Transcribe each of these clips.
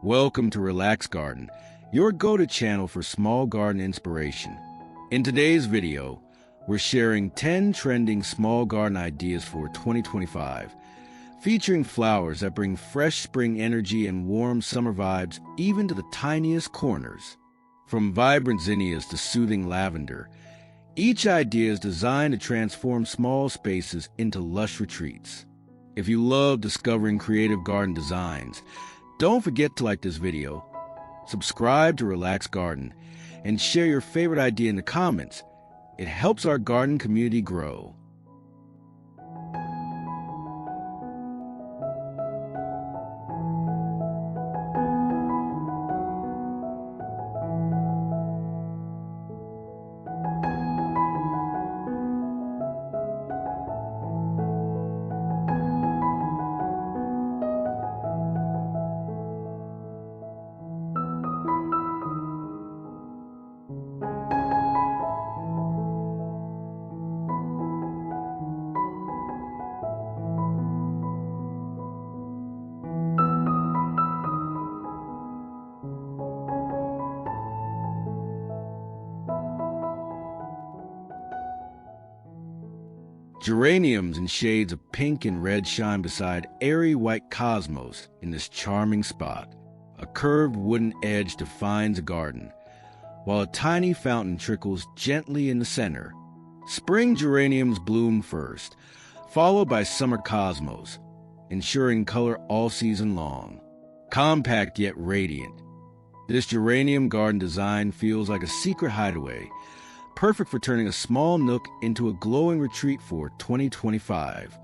Welcome to Relax Garden, your go-to channel for small garden inspiration. In today's video, we're sharing 10 trending small garden ideas for 2025, featuring flowers that bring fresh spring energy and warm summer vibes even to the tiniest corners. From vibrant zinnias to soothing lavender, each idea is designed to transform small spaces into lush retreats. If you love discovering creative garden designs, don't forget to like this video, subscribe to Relax Garden, and share your favorite idea in the comments. It helps our garden community grow. Geraniums in shades of pink and red shine beside airy white cosmos in this charming spot. A curved wooden edge defines a garden, while a tiny fountain trickles gently in the center. Spring geraniums bloom first, followed by summer cosmos, ensuring color all season long. Compact yet radiant, this geranium garden design feels like a secret hideaway, perfect for turning a small nook into a glowing retreat for 2025.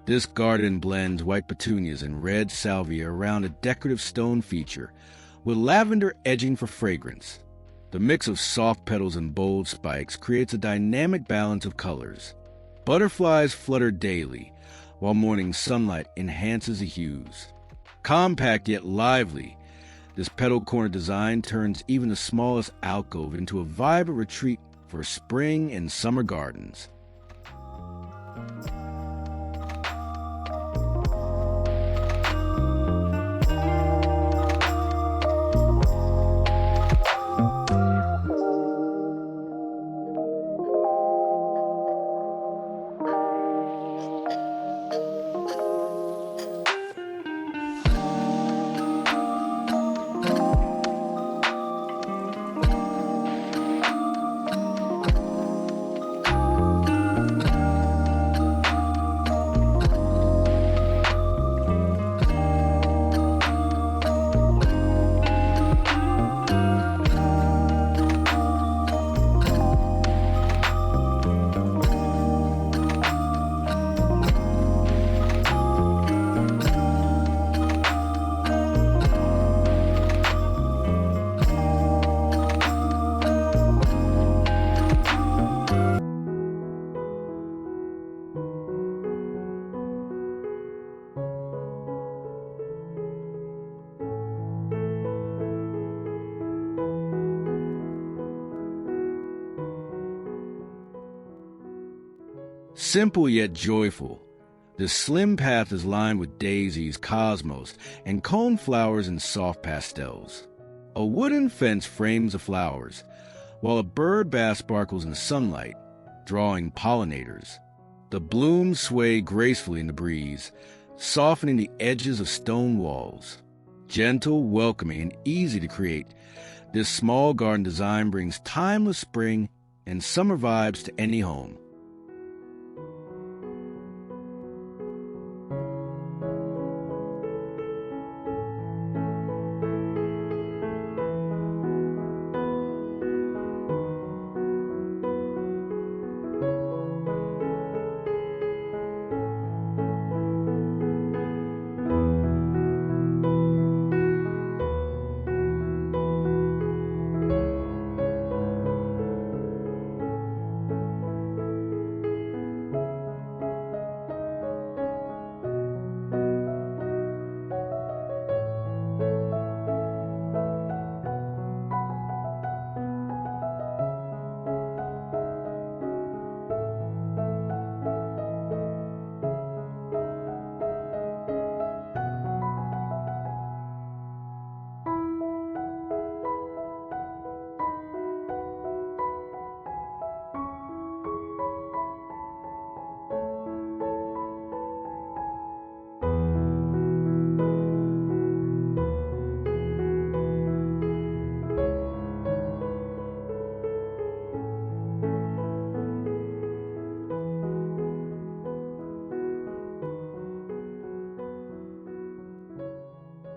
This garden blends white petunias and red salvia around a decorative stone feature, with lavender edging for fragrance. The mix of soft petals and bold spikes creates a dynamic balance of colors. Butterflies flutter daily, while morning sunlight enhances the hues. Compact yet lively, this petal corner design turns even the smallest alcove into a vibrant retreat for spring and summer gardens. Simple yet joyful, the slim path is lined with daisies, cosmos, and coneflowers in soft pastels. A wooden fence frames the flowers, while a bird bath sparkles in the sunlight, drawing pollinators. The blooms sway gracefully in the breeze, softening the edges of stone walls. Gentle, welcoming, and easy to create, this small garden design brings timeless spring and summer vibes to any home.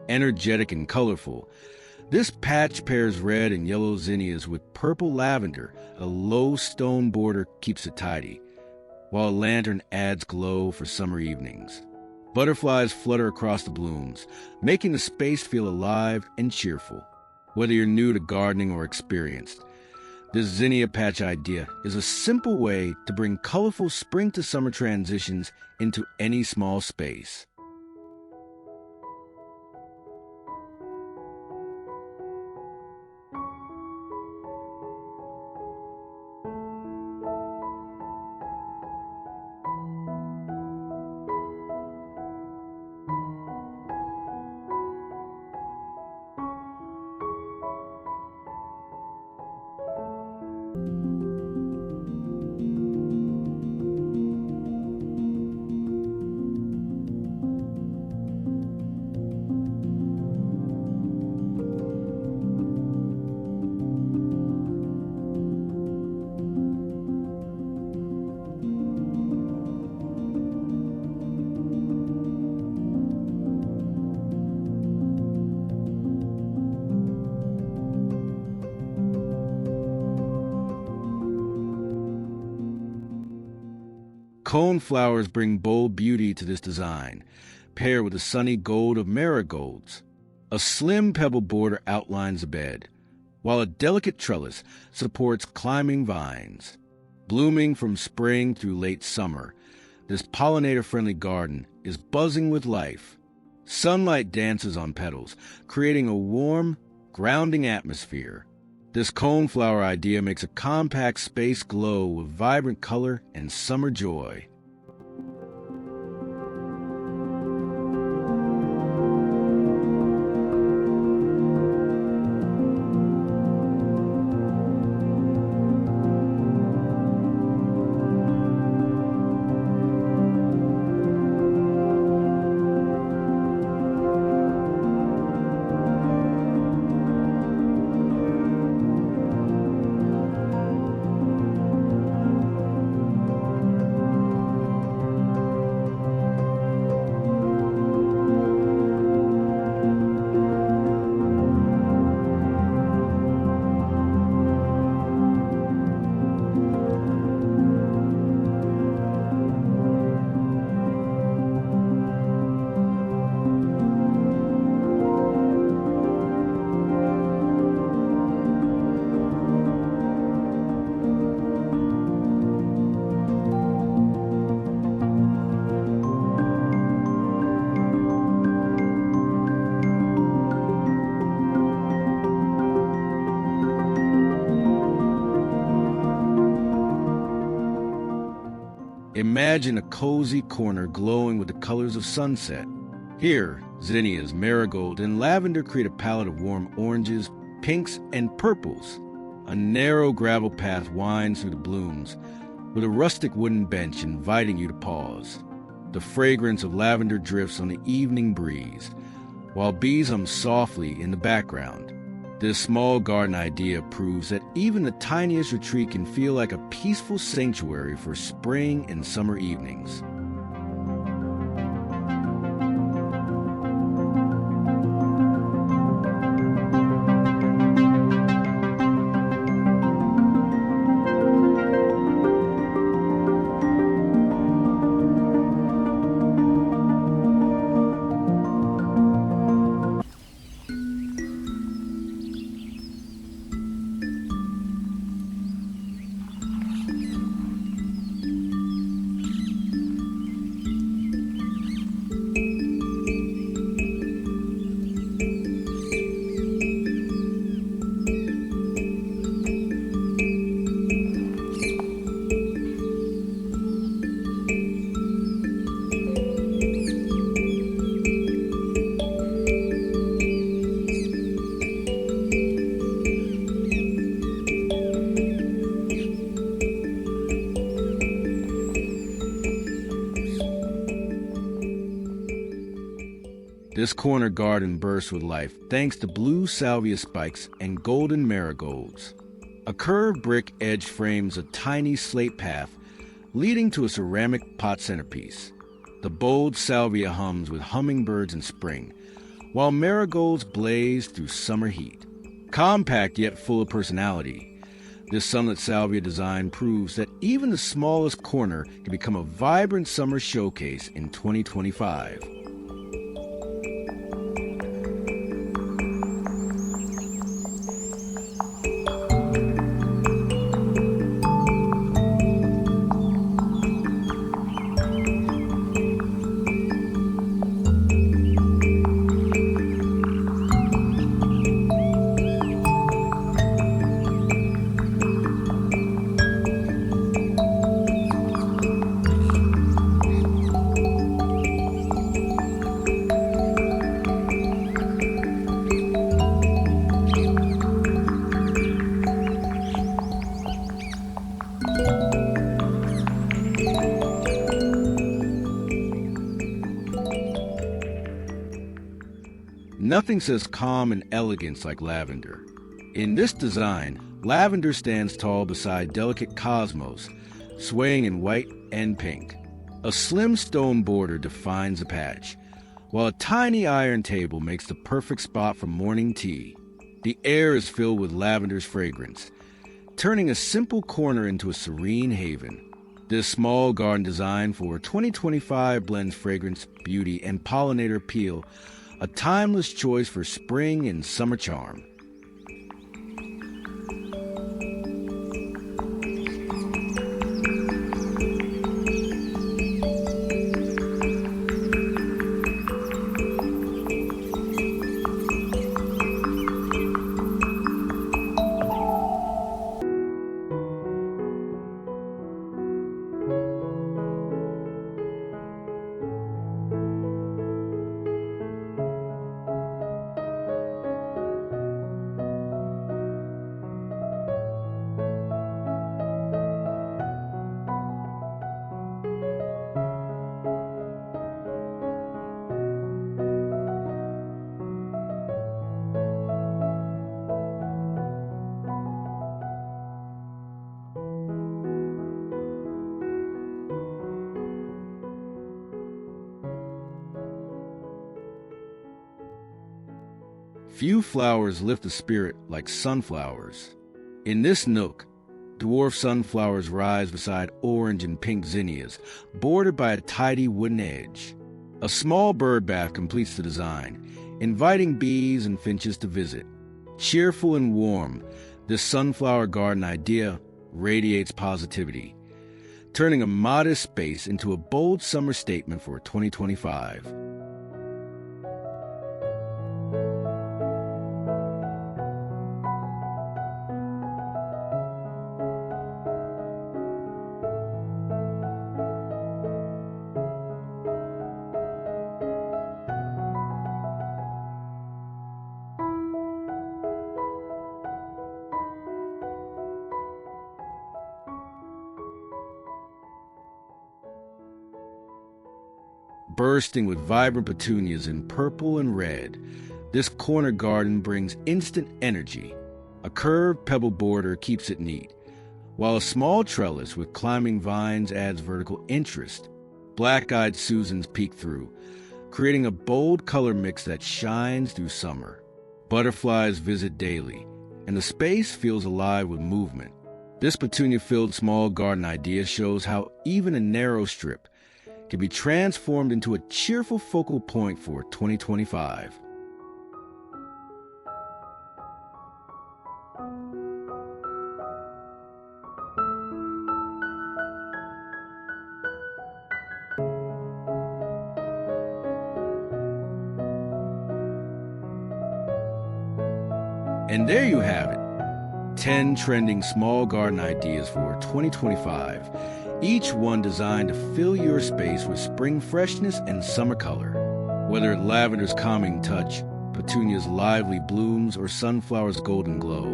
Energetic and colorful, this patch pairs red and yellow zinnias with purple lavender. A low stone border keeps it tidy, while a lantern adds glow for summer evenings. Butterflies flutter across the blooms, making the space feel alive and cheerful. Whether you're new to gardening or experienced, this zinnia patch idea is a simple way to bring colorful spring to summer transitions into any small space. Coneflowers bring bold beauty to this design, paired with the sunny gold of marigolds. A slim pebble border outlines the bed, while a delicate trellis supports climbing vines. Blooming from spring through late summer, this pollinator-friendly garden is buzzing with life. Sunlight dances on petals, creating a warm, grounding atmosphere. This coneflower idea makes a compact space glow with vibrant color and summer joy. Imagine a cozy corner glowing with the colors of sunset. Here, zinnias, marigold, and lavender create a palette of warm oranges, pinks, and purples. A narrow gravel path winds through the blooms, with a rustic wooden bench inviting you to pause. The fragrance of lavender drifts on the evening breeze, while bees hum softly in the background. This small garden idea proves that even the tiniest retreat can feel like a peaceful sanctuary for spring and summer evenings. This corner garden bursts with life thanks to blue salvia spikes and golden marigolds. A curved brick edge frames a tiny slate path leading to a ceramic pot centerpiece. The bold salvia hums with hummingbirds in spring, while marigolds blaze through summer heat. Compact yet full of personality, this Sunlit salvia design proves that even the smallest corner can become a vibrant summer showcase in 2025. Nothing says calm and elegance like lavender. In this design, lavender stands tall beside delicate cosmos, swaying in white and pink. A slim stone border defines the patch, while a tiny iron table makes the perfect spot for morning tea. The air is filled with lavender's fragrance, turning a simple corner into a serene haven. This small garden design for 2025 blends fragrance, beauty, and pollinator appeal, a timeless choice for spring and summer charm. Few flowers lift the spirit like sunflowers. In this nook, dwarf sunflowers rise beside orange and pink zinnias, bordered by a tidy wooden edge. A small bird bath completes the design, inviting bees and finches to visit. Cheerful and warm, this sunflower garden idea radiates positivity, turning a modest space into a bold summer statement for 2025. bursting with vibrant petunias in purple and red. This corner garden brings instant energy. A curved pebble border keeps it neat, while a small trellis with climbing vines adds vertical interest. Black-eyed Susans peek through, creating a bold color mix that shines through summer. Butterflies visit daily, and the space feels alive with movement. This petunia-filled small garden idea shows how even a narrow strip can be transformed into a cheerful focal point for 2025. And there you have it, 10 trending small garden ideas for 2025, each one designed to fill your space with spring freshness and summer color. Whether it's lavender's calming touch, petunia's lively blooms, or sunflower's golden glow,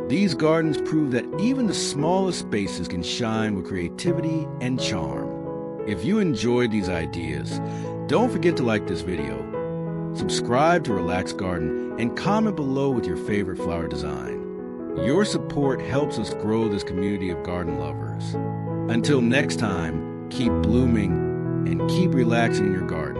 these gardens prove that even the smallest spaces can shine with creativity and charm. If you enjoyed these ideas, don't forget to like this video, subscribe to Relax Garden, and comment below with your favorite flower design. Your support helps us grow this community of garden lovers. Until next time, keep blooming and keep relaxing in your garden.